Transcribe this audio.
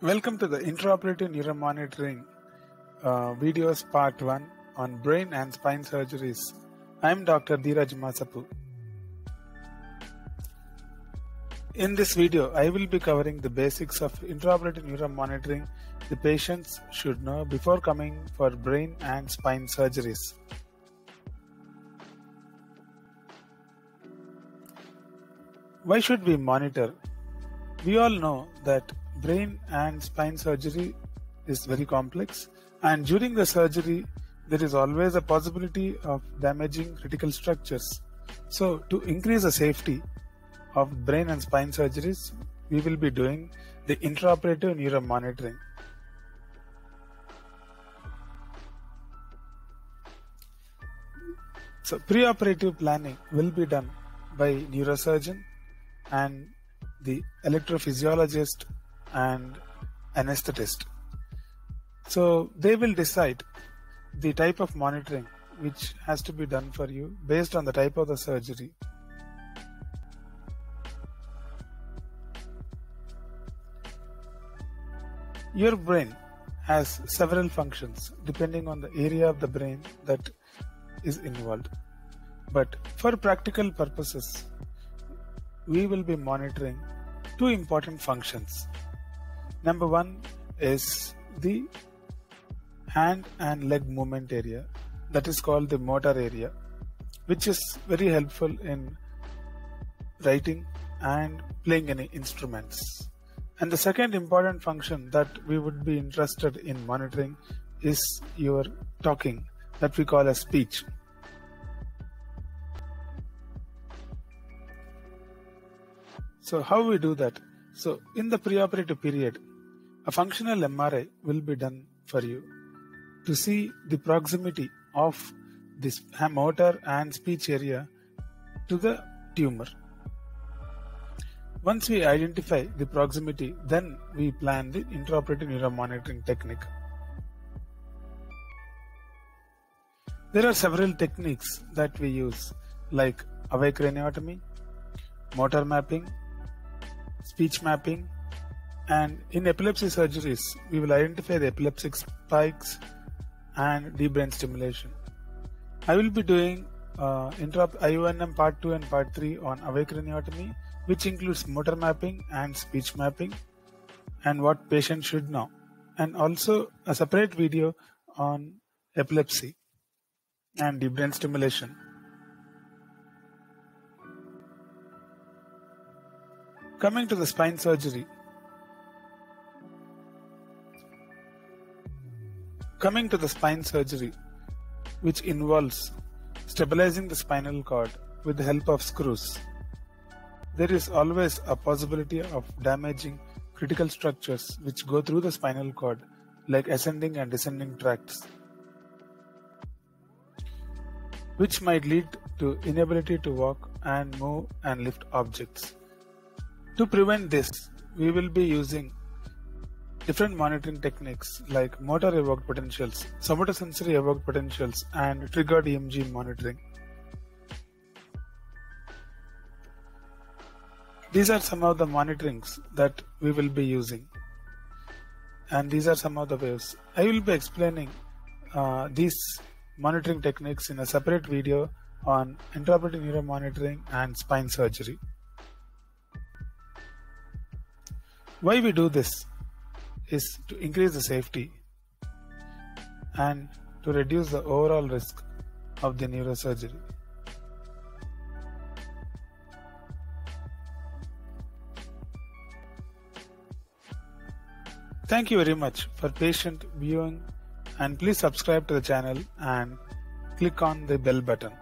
Welcome to the intraoperative neuromonitoring videos part 1 on brain and spine surgeries. I am Dr. Dheeraj Masapu. In this video, I will be covering the basics of intraoperative neuromonitoring the patients should know before coming for brain and spine surgeries. Why should we monitor? We all know that brain and spine surgery is very complex, and during the surgery there is always a possibility of damaging critical structures. So to increase the safety of brain and spine surgeries, we will be doing the intraoperative neuromonitoring. So preoperative planning will be done by neurosurgeon and the electrophysiologist and anesthetist. So they will decide the type of monitoring which has to be done for you based on the type of the surgery. Your brain has several functions depending on the area of the brain that is involved. But for practical purposes, we will be monitoring two important functions. Number one is the hand and leg movement area, that is called the motor area, which is very helpful in writing and playing any instruments. And the second important function that we would be interested in monitoring is your talking, that we call as speech. So how we do that? So in the preoperative period, a functional MRI will be done for you to see the proximity of this motor and speech area to the tumor. Once we identify the proximity, then we plan the intraoperative neuromonitoring technique. There are several techniques that we use, like awake craniotomy, motor mapping, speech mapping, and in epilepsy surgeries, we will identify the epileptic spikes and deep brain stimulation. I will be doing IONM part 2 and part 3 on awake craniotomy, which includes motor mapping and speech mapping and what patients should know, and also a separate video on epilepsy and deep brain stimulation. Coming to the spine surgery. Coming to the spine surgery, which involves stabilizing the spinal cord with the help of screws. There is always a possibility of damaging critical structures which go through the spinal cord, like ascending and descending tracts, which might lead to inability to walk and move and lift objects. To prevent this, we will be using different monitoring techniques like motor evoked potentials, somatosensory evoked potentials, and triggered EMG monitoring. These are some of the monitorings that we will be using, and these are some of the ways. I will be explaining these monitoring techniques in a separate video on intraoperative neuromonitoring and spine surgery. Why we do this is to increase the safety and to reduce the overall risk of the neurosurgery. Thank you very much for patient viewing, and please subscribe to the channel and click on the bell button.